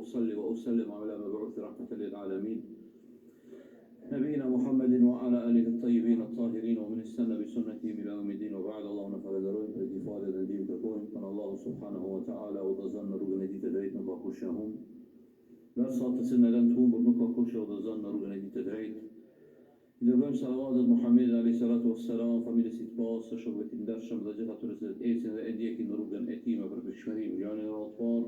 وأصلي وأسلم على مبعوث رحمة للعالمين نبينا محمد وعلى آله الطيبين الطاهرين ومن استنى بسنته إلى يوم الدين وبعد اللهم فغدرون فإتفاد الدين تكون كان الله سبحانه وتعالى وتظن رجل دي تدريت نباكوشهم لا صوت سنة لن تكون بنباكوش وتظن رجل دي تدريت إذا بهم صلوات محمد عليه الصلاة والسلام فمن استباس شغلة درشم ذجت ترسلت إيسن وإديك نرجن إتيمة بربشمريم يعني الأطفال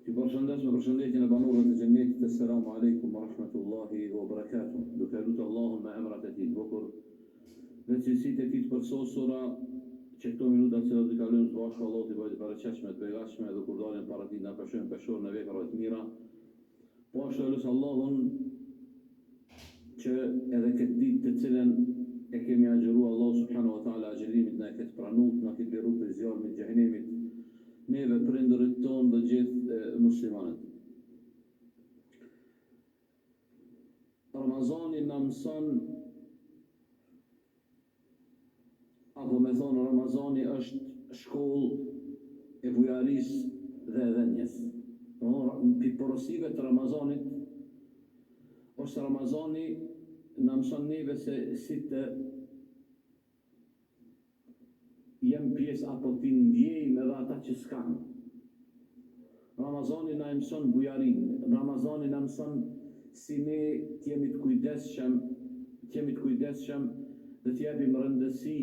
Ju përshëndes me përshëndetjen e banorëve të xhennetit. Assalamu alaikum wa rahmatullahi wa barakatuh. Duke lutur Allahun me emrat e tij të bukur, dhe cilësitë e tij të përsosura, që këto minuta që do të kalojmë së bashku Allahu t'i bëjë të bereqetshme, të begatshme, dhe kur dalim para tij na peshojmë peshorën e veprave të mira. Po ashtu lut Allahun që edhe këtë ditë të cilën e kemi agjëruar Allahu subhanahu wa taala agjërimin na e ketë pranuar, na ketë liruar prej zjarmit të xhenemit. Neve prindërit tonë dhe gjithë muslimanët. Ramazani na mëson, apo me thonë Ramazani është shkollë e bujarisë dhe e dhenjes. Porosive të Ramazanit është Ramazani na mëson neve se si të jem pjesë apo ti ndjejmë edhe ata që s'kanë. Ramazani na mëson bujarin, Ramazani na mëson si ne t'jemi të kujdesshëm dhe t'japim rëndësi,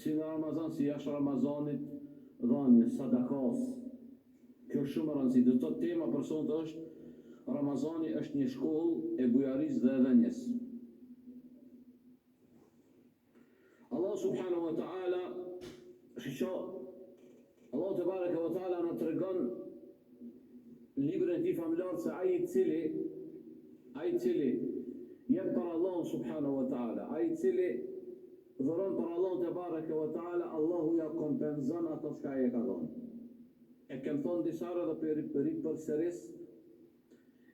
si në Ramazan, si jashtë Ramazanit, dhënjes, sadakas. Kjo është shumë e rëndësishme. Dhe të tema për sonte është Ramazani është një shkollë e bujarisë dhe dhënjes. Allah subhanahu wa ta'ala Allah te bareke wa taala na tregon librin e tij famlar se ai i cili jep për Allah subhanahu wa taala, ai i cili dhuron për Allah te bareke wa taala, Allahu ja kompenzon ato që ai e ka dhënë. E kem thonë disa herë dhe përsëris,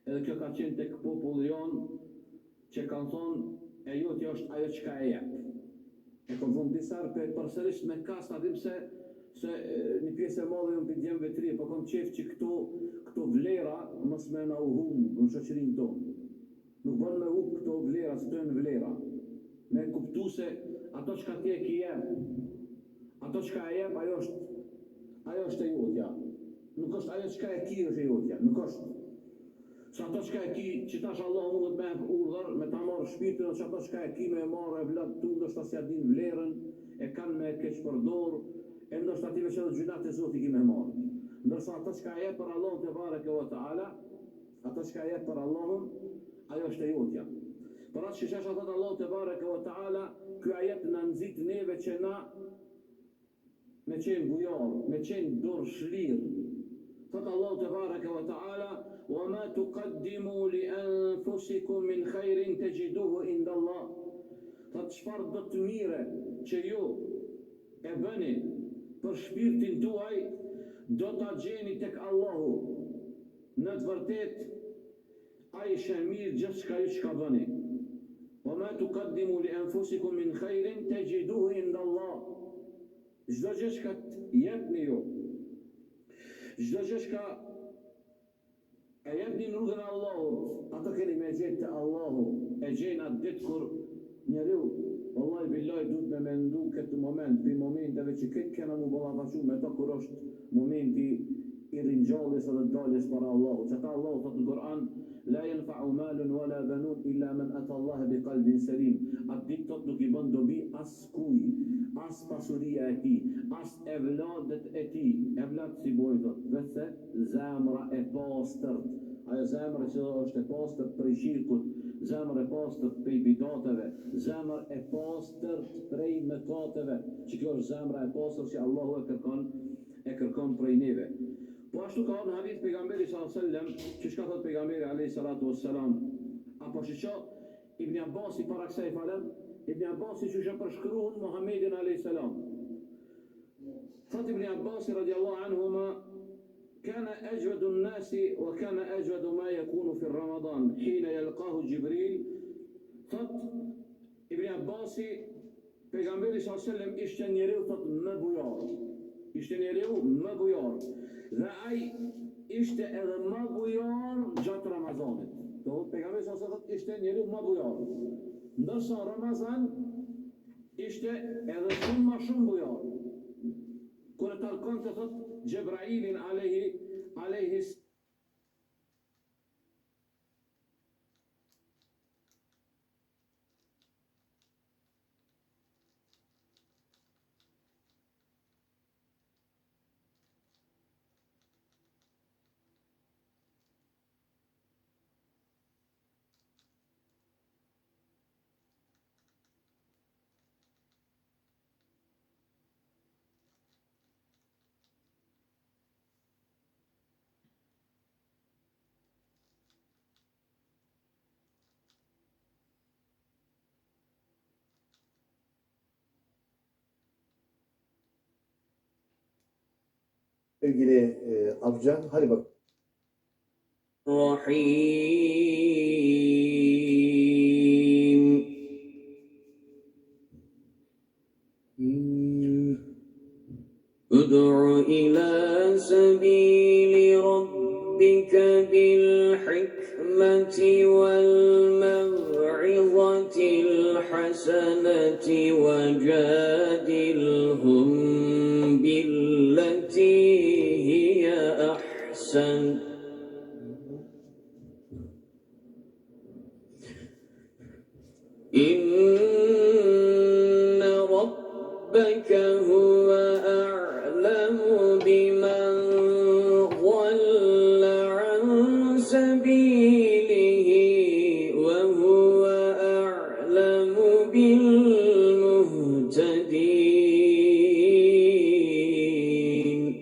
edhe kjo ka qenë tek populli jon që kanë thonë e jotja është ajo çka e jep. E kom thonë disa herë përsëris me kas ta dim se një pjesë e madhe unë për djemëve të ri, po kom qef që këto vlera mos me na u humbë në shoqërinë tonë. Nuk bën me humbë këto vlera, së të janë vlera. Me kuptu se ato çka ti e ki jep, ato çka e jep, ajo është e jotja. Nuk është ajo çka e ki është e jotja, nuk është. Se ato çka e ki, që tash Allah mundet me urdhër, me ta marrë shpirtin, që ato çka e ki me marrë e vlad tu, ndoshta si a din vlerën, e kanë me keq përdor, e ndoshta ative që edhe gjynat e Zotit i me marrë. Ndërsa ato çka e jep për Allahun te bareke wa taala, ato çka e jep për Allahun, ajo është e jotja. Për atë që shasha thot Allahu te bareke wa taala, ky ajet na nxit neve që na me qenë bujar, me qenë dorë shlirë. Thot Allahu te bareke wa taala: وَمَا تُقَدِّمُوا لِأَنفُسِكُم مِّنْ خَيْرٍ تَجِدُوهُ عِندَ اللَّهِ. Thot çfarë do të mire që ju e bëni për shpirtin tuaj, do ta gjeni tek Allahu. Në të vërtetë ai është mirë gjithçka ju çka bëni. وَمَا تُقَدِّمُوا لِأَنفُسِكُم مِّنْ خَيْرٍ تَجِدُوهُ عِندَ اللَّهِ. Çdo gjë që jepni ju, çdo gjë që e jepni në rrugën e Allahut, ato keni me gjetë të Allahu, e gjenë atë ditë kur njeriu, wallahi billahi duhet me mendu këtë moment, për momenteve që këtë kena mu ballafaqu me to kur është momenti i ringjalljes edhe daljes para Allahut. Që ta Allahu thot në Kur'an: La yanfa'u malun wala banun illa man ata Allah bi qalbin salim. Atë ditë tot nuk i bën dobi as kuj, as pasuria e tij, as evladet e tij. Evlad si bojë thot, vetëse zemra e pastërt. Ajo zemra që është e pastërt prej shirkut, zemra e pastërt prej bidateve, zemra e pastërt prej mëkateve. Që kjo është zemra e pastërt që Allahu e kërkon prej neve. Po ashtu ka në hadith pejgamberi sallallahu alaihi wasallam, që shka thot pejgamberi alayhi salatu wassalam, apo që Ibn Abbasi para kësaj falem, Ibn Abbasi që shë përshkruhun Muhammedin alayhi salam. Thot Ibn Abbasi radiallahu anhuma: كان أجود الناس وكان أجود ما يكون في رمضان حين يلقاه جبريل. Thot Ibn Abbasi, pejgamberi sallallahu alaihi wasallam ishte njeriu thot më bujar. Ishte njeriu më bujar. Dhe ai ishte edhe më bujor gjatë Ramazanit. Do pejgamberi sa thotë ishte njeriu më bujor. Ndërsa Ramazan ishte edhe shumë më shumë bujor. Kur e takon të thotë Gjebrailin alayhi Sevgili amca, hadi bak. رحيم ادع إلى سبيل ربك بالحكمة والموعظة الحسنة وجادلهم بالتي هي أحسن إن ربك هو أعلم بمن ضل عن سبيله وهو أعلم بالمهتدين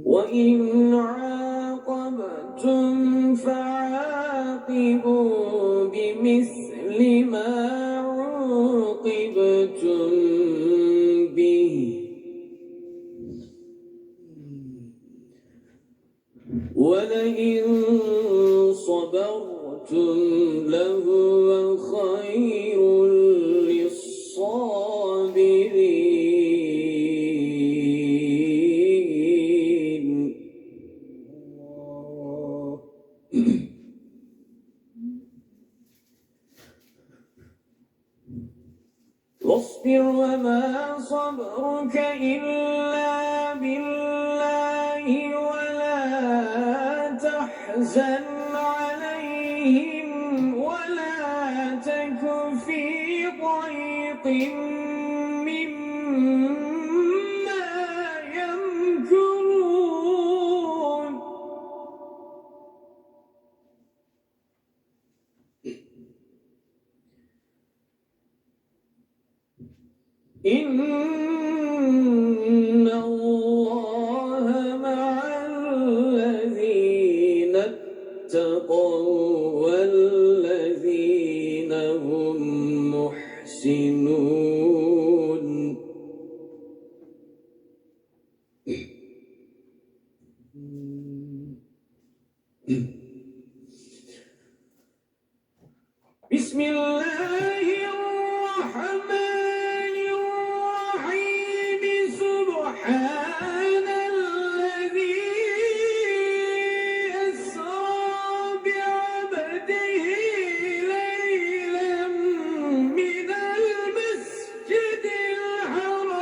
وإن عاقبتم فعاقبوا بمثل ما عوقبتم به ولئن صبرتم لهو خير للصابرين واصبر وما صبرك إلا بالله ولا تحزن عليهم ولا تك في ضيق مما يمكرون إن الله مع الذين اتقوا والذين هم محسنون بسم الله الرحمن الرحيم سبحان الذي أسرى بعبده ليلا من المسجد الحرام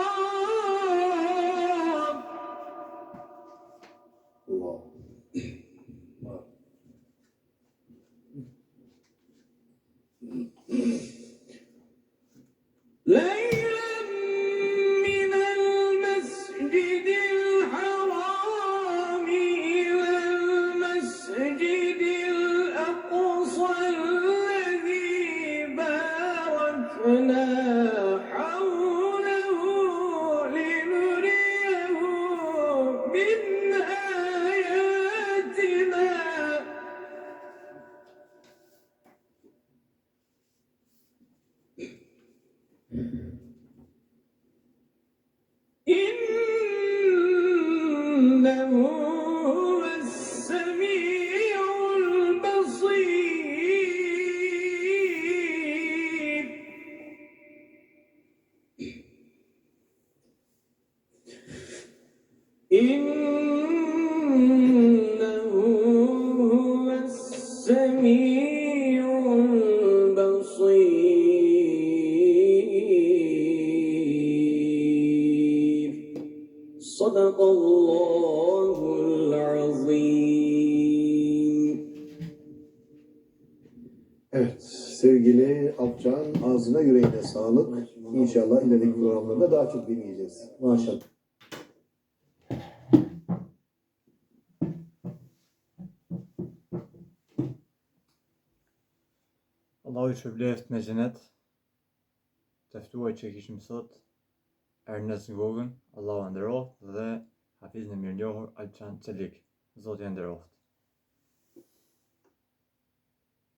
Allah. ليلا من المسجد الحرام إلى المسجد الأقصى الذي باركنا حوله لنريه من آياتنا إنه هو السميع البصير Evet, sevgili Alpcan, ağzına yüreğine sağlık. İnşallah ileriki programlarda daha çok dinleyeceğiz. Maşallah. Allah ju shpëleft me xhenet. Të ftuar që kishim sot Ernest Ngogën, Allahu e nderoft, dhe hafizin e mirënjohur Alpcan Çelik. Zoti e nderoft.